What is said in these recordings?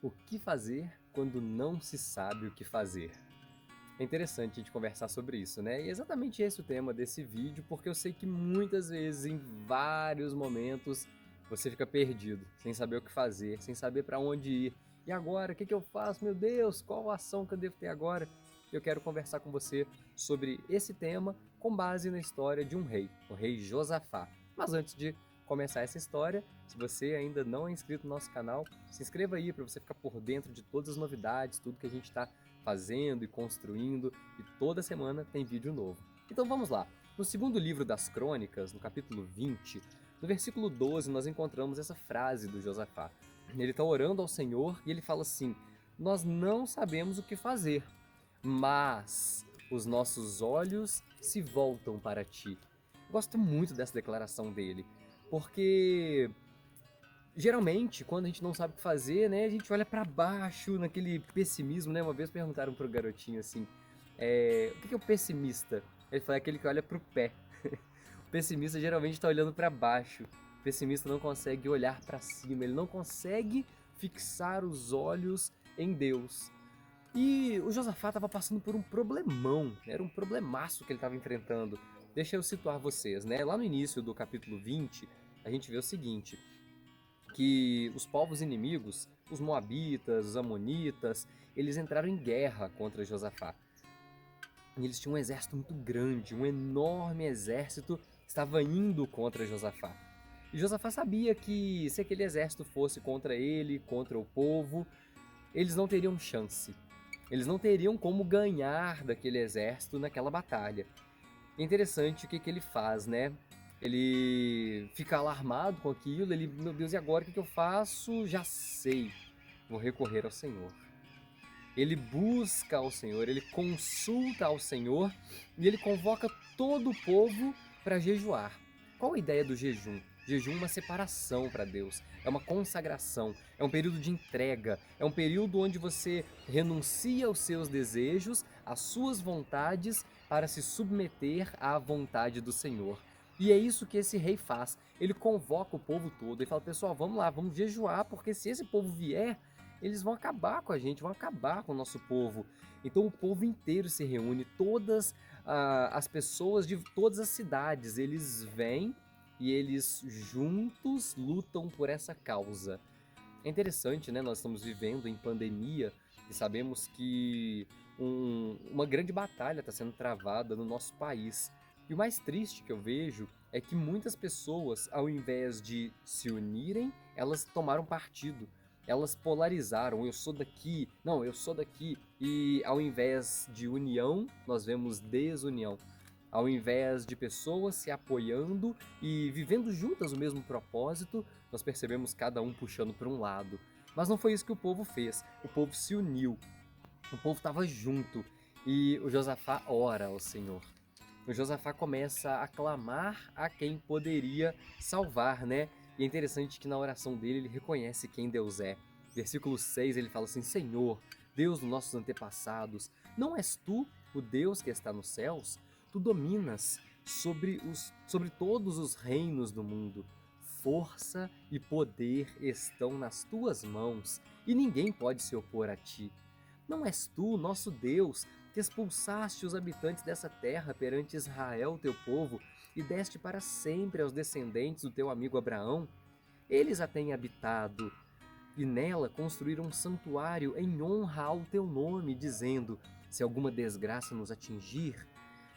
O que fazer quando não se sabe o que fazer? É interessante a gente conversar sobre isso, né? E é exatamente esse o tema desse vídeo, porque eu sei que muitas vezes, em vários momentos, você fica perdido, sem saber o que fazer, sem saber para onde ir. E agora, o que eu faço? Meu Deus, qual a ação que eu devo ter agora? Eu quero conversar com você sobre esse tema com base na história de um rei, o rei Josafá. Mas antes de começar essa história, se você ainda não é inscrito no nosso canal, se inscreva aí para você ficar por dentro de todas as novidades, tudo que a gente está fazendo e construindo, e toda semana tem vídeo novo. Então vamos lá. No segundo livro das Crônicas, no capítulo 20, no versículo 12, nós encontramos essa frase do Josafá. Ele está orando ao Senhor e ele fala assim: Nós não sabemos o que fazer, mas os nossos olhos se voltam para ti. Gosto muito dessa declaração dele, porque geralmente, quando a gente não sabe o que fazer, né, a gente olha pra baixo, naquele pessimismo, né? Uma vez perguntaram pro garotinho assim, o que é o pessimista? Ele falou, é aquele que olha pro pé. O pessimista geralmente tá olhando pra baixo. O pessimista não consegue olhar pra cima, ele não consegue fixar os olhos em Deus. E o Josafá estava passando por um problemão, era um problemaço que ele estava enfrentando. Deixa eu situar vocês, né? Lá no início do capítulo 20, a gente vê o seguinte: que os povos inimigos, os moabitas, os amonitas, eles entraram em guerra contra Josafá. E eles tinham um exército muito grande, um enorme exército estava indo contra Josafá. E Josafá sabia que se aquele exército fosse contra ele, contra o povo, eles não teriam chance. Eles não teriam como ganhar daquele exército naquela batalha. É interessante o que ele faz, né? Ele fica alarmado com aquilo, ele, meu Deus, e agora o que eu faço? Já sei, vou recorrer ao Senhor. Ele busca ao Senhor, ele consulta ao Senhor e ele convoca todo o povo para jejuar. Qual a ideia do jejum? Jejum é uma separação para Deus, é uma consagração, é um período de entrega, é um período onde você renuncia aos seus desejos, às suas vontades, para se submeter à vontade do Senhor. E é isso que esse rei faz. Ele convoca o povo todo e fala: pessoal, vamos lá, vamos jejuar, porque se esse povo vier, eles vão acabar com a gente, vão acabar com o nosso povo. Então o povo inteiro se reúne, todas as pessoas de todas as cidades, eles vêm e eles juntos lutam por essa causa. É interessante, né? Nós estamos vivendo em pandemia e sabemos que uma grande batalha está sendo travada no nosso país. E o mais triste que eu vejo é que muitas pessoas, ao invés de se unirem, elas tomaram partido. Elas polarizaram, eu sou daqui, não, eu sou daqui. E ao invés de união, nós vemos desunião. Ao invés de pessoas se apoiando e vivendo juntas o mesmo propósito, nós percebemos cada um puxando para um lado. Mas não foi isso que o povo fez. O povo se uniu. O povo estava junto. E o Josafá ora ao Senhor. O Josafá começa a clamar a quem poderia salvar, né? E é interessante que na oração dele ele reconhece quem Deus é. Versículo 6 ele fala assim: Senhor, Deus dos nossos antepassados, não és tu o Deus que está nos céus? Tu dominas sobre todos os reinos do mundo. Força e poder estão nas tuas mãos, e ninguém pode se opor a ti. Não és tu, nosso Deus, que expulsaste os habitantes dessa terra perante Israel, teu povo, e deste para sempre aos descendentes do teu amigo Abraão? Eles a têm habitado, e nela construíram um santuário em honra ao teu nome, dizendo: se alguma desgraça nos atingir,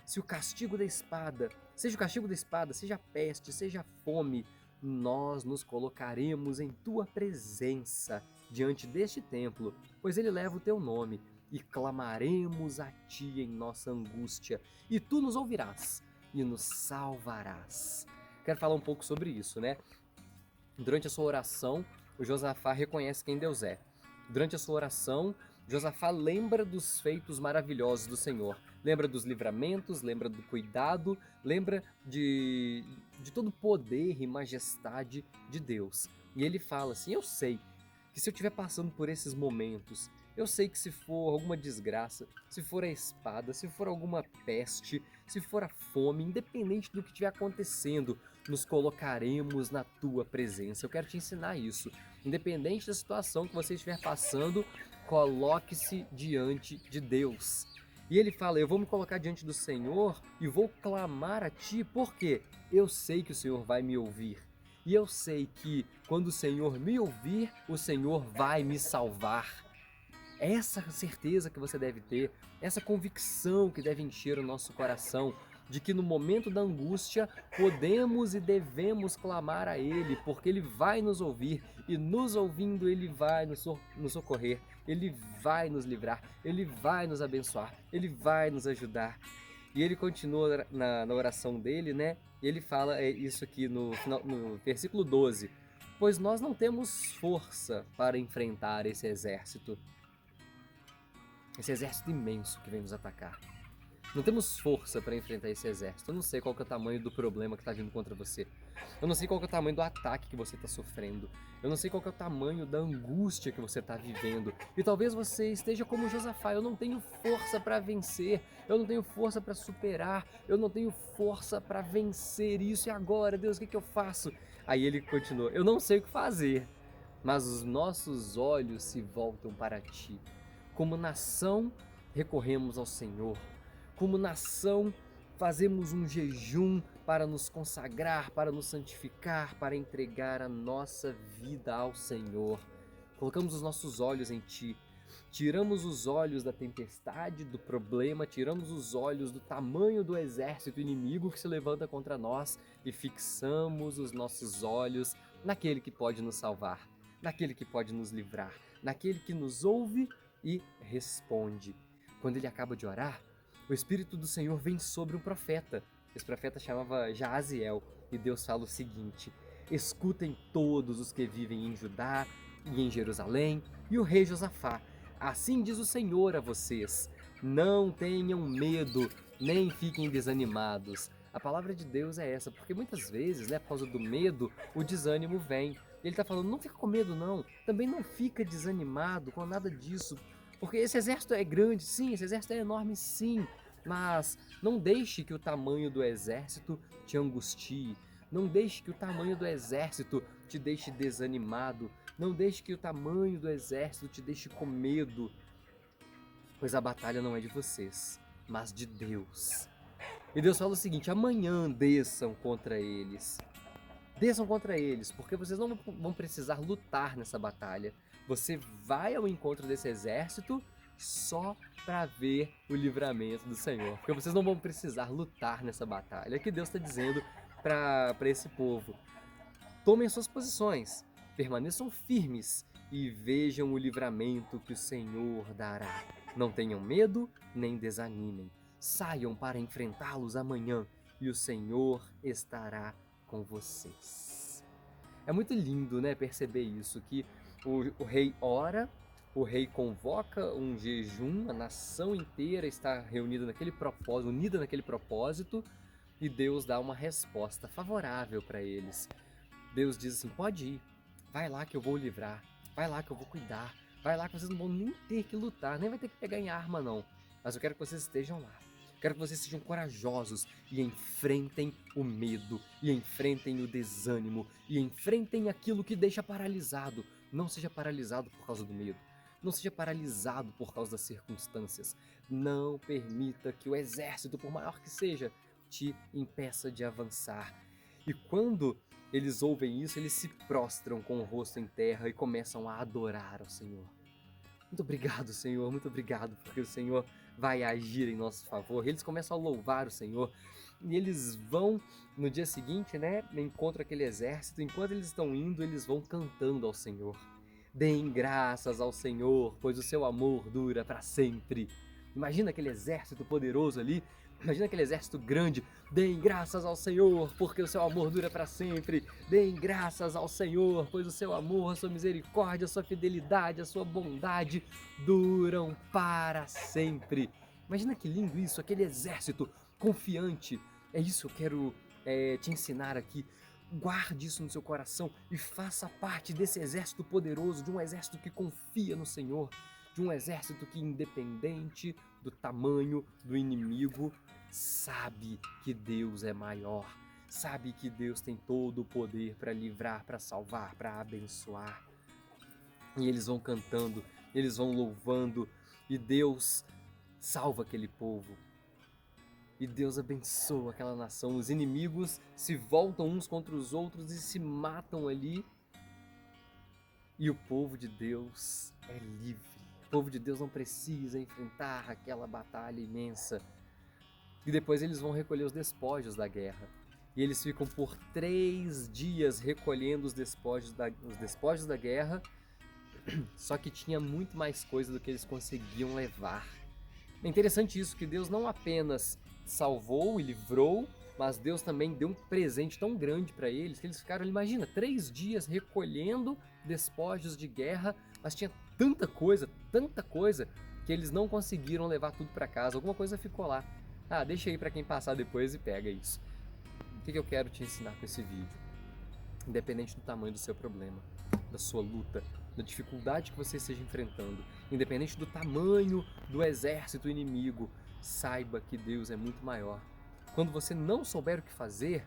se o castigo da espada, seja o castigo da espada, seja a peste, seja a fome, nós nos colocaremos em tua presença diante deste templo, pois ele leva o teu nome, e clamaremos a ti em nossa angústia, e tu nos ouvirás e nos salvarás. Quero falar um pouco sobre isso, né? Durante a sua oração, o Josafá reconhece quem Deus é. Durante a sua oração, Josafá lembra dos feitos maravilhosos do Senhor. Lembra dos livramentos, lembra do cuidado, lembra de todo o poder e majestade de Deus. E ele fala assim: eu sei que se eu estiver passando por esses momentos, eu sei que se for alguma desgraça, se for a espada, se for alguma peste, se for a fome, independente do que estiver acontecendo, nos colocaremos na tua presença. Eu quero te ensinar isso. Independente da situação que você estiver passando, coloque-se diante de Deus. E ele fala: eu vou me colocar diante do Senhor e vou clamar a ti, porque eu sei que o Senhor vai me ouvir. E eu sei que quando o Senhor me ouvir, o Senhor vai me salvar. Essa certeza que você deve ter, essa convicção que deve encher o nosso coração, de que no momento da angústia podemos e devemos clamar a Ele, porque Ele vai nos ouvir e nos ouvindo Ele vai nos socorrer, Ele vai nos livrar, Ele vai nos abençoar, Ele vai nos ajudar. E ele continua na oração dele, né? Ele fala isso aqui no versículo 12: pois nós não temos força para enfrentar esse exército imenso que vem nos atacar. Não temos força para enfrentar esse exército. Eu não sei qual que é o tamanho do problema que está vindo contra você. Eu não sei qual que é o tamanho do ataque que você está sofrendo. Eu não sei qual que é o tamanho da angústia que você está vivendo. E talvez você esteja como Josafá: eu não tenho força para vencer. Eu não tenho força para superar. Eu não tenho força para vencer isso. E agora, Deus, o que eu faço? Aí ele continua: eu não sei o que fazer, mas os nossos olhos se voltam para ti. Como nação, recorremos ao Senhor. Como nação, fazemos um jejum para nos consagrar, para nos santificar, para entregar a nossa vida ao Senhor. Colocamos os nossos olhos em Ti. Tiramos os olhos da tempestade, do problema, tiramos os olhos do tamanho do exército inimigo que se levanta contra nós e fixamos os nossos olhos naquele que pode nos salvar, naquele que pode nos livrar, naquele que nos ouve e responde. Quando ele acaba de orar, o Espírito do Senhor vem sobre um profeta. Esse profeta chamava Jaaziel, e Deus fala o seguinte: escutem todos os que vivem em Judá e em Jerusalém, e o rei Josafá. Assim diz o Senhor a vocês: não tenham medo, nem fiquem desanimados. A palavra de Deus é essa, porque muitas vezes, por causa do medo, o desânimo vem. Ele está falando: não fica com medo não, também não fica desanimado com nada disso, porque esse exército é grande, sim, esse exército é enorme, sim, mas não deixe que o tamanho do exército te angustie, não deixe que o tamanho do exército te deixe desanimado, não deixe que o tamanho do exército te deixe com medo, pois a batalha não é de vocês, mas de Deus. E Deus fala o seguinte: amanhã desçam contra eles. Desçam contra eles, porque vocês não vão precisar lutar nessa batalha. Você vai ao encontro desse exército só para ver o livramento do Senhor, porque vocês não vão precisar lutar nessa batalha. É o que Deus está dizendo para esse povo. Tomem suas posições, permaneçam firmes e vejam o livramento que o Senhor dará. Não tenham medo nem desanimem. Saiam para enfrentá-los amanhã e o Senhor estará com vocês. É muito lindo, perceber isso, que o rei ora, o rei convoca um jejum, a nação inteira está reunida naquele propósito, unida naquele propósito, e Deus dá uma resposta favorável para eles. Deus diz assim: pode ir, vai lá que eu vou livrar, vai lá que eu vou cuidar, vai lá que vocês não vão nem ter que lutar, nem vai ter que pegar em arma não, mas eu quero que vocês estejam lá. Quero que vocês sejam corajosos e enfrentem o medo, e enfrentem o desânimo, e enfrentem aquilo que deixa paralisado. Não seja paralisado por causa do medo. Não seja paralisado por causa das circunstâncias. Não permita que o exército, por maior que seja, te impeça de avançar. E quando eles ouvem isso, eles se prostram com o rosto em terra e começam a adorar ao Senhor. Muito obrigado, Senhor, muito obrigado, porque o Senhor vai agir em nosso favor. Eles começam a louvar o Senhor e eles vão, no dia seguinte, encontram aquele exército. Enquanto eles estão indo, eles vão cantando ao Senhor. Deem graças ao Senhor, pois o seu amor dura para sempre. Imagina aquele exército poderoso ali, imagina aquele exército grande. Deem graças ao Senhor, porque o seu amor dura para sempre. Deem graças ao Senhor, pois o seu amor, a sua misericórdia, a sua fidelidade, a sua bondade duram para sempre. Imagina que lindo isso, aquele exército confiante. É isso que eu quero te ensinar aqui. Guarde isso no seu coração e faça parte desse exército poderoso, de um exército que confia no Senhor, de um exército que, independente do tamanho do inimigo, sabe que Deus é maior, sabe que Deus tem todo o poder para livrar, para salvar, para abençoar. E eles vão cantando, eles vão louvando, e Deus salva aquele povo. E Deus abençoa aquela nação. Os inimigos se voltam uns contra os outros e se matam ali. E o povo de Deus é livre. O povo de Deus não precisa enfrentar aquela batalha imensa. E depois eles vão recolher os despojos da guerra. E eles ficam por 3 dias recolhendo os despojos da guerra. Só que tinha muito mais coisa do que eles conseguiam levar. É interessante isso, que Deus não apenas salvou e livrou, mas Deus também deu um presente tão grande para eles, que eles ficaram, imagina, 3 dias recolhendo despojos de guerra, mas tinha tanta coisa, que eles não conseguiram levar tudo para casa, alguma coisa ficou lá. Ah, deixa aí para quem passar depois e pega isso. O que eu quero te ensinar com esse vídeo? Independente do tamanho do seu problema, da sua luta, da dificuldade que você esteja enfrentando, independente do tamanho do exército inimigo, saiba que Deus é muito maior. Quando você não souber o que fazer,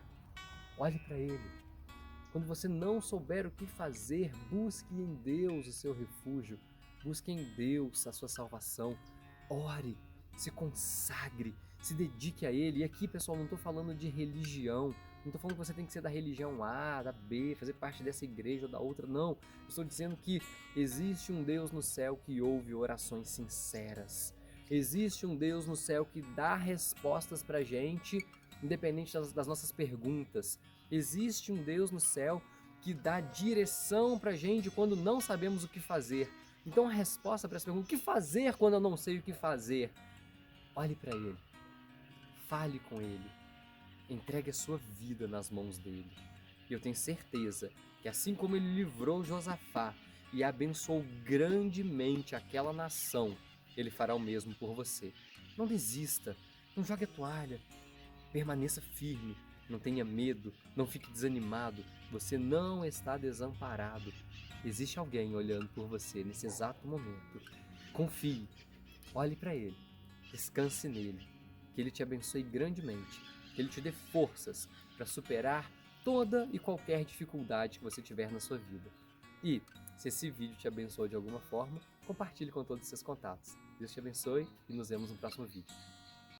olhe para Ele. Quando você não souber o que fazer, busque em Deus o seu refúgio, busque em Deus a sua salvação. Ore, se consagre, se dedique a Ele. E aqui, pessoal, não estou falando de religião, não estou falando que você tem que ser da religião A, da B, fazer parte dessa igreja ou da outra, não. Eu estou dizendo que existe um Deus no céu que ouve orações sinceras. Existe um Deus no céu que dá respostas pra gente, independente das nossas perguntas. Existe um Deus no céu que dá direção pra gente quando não sabemos o que fazer. Então a resposta para essa pergunta, o que fazer quando eu não sei o que fazer? Olhe para Ele, fale com Ele, entregue a sua vida nas mãos dele. E eu tenho certeza que assim como ele livrou Josafá e abençoou grandemente aquela nação, ele fará o mesmo por você. Não desista, não jogue a toalha, permaneça firme, não tenha medo, não fique desanimado, você não está desamparado. Existe alguém olhando por você nesse exato momento. Confie, olhe para ele, descanse nele, que ele te abençoe grandemente, que ele te dê forças para superar toda e qualquer dificuldade que você tiver na sua vida. E, se esse vídeo te abençoou de alguma forma, compartilhe com todos os seus contatos. Deus te abençoe e nos vemos no próximo vídeo.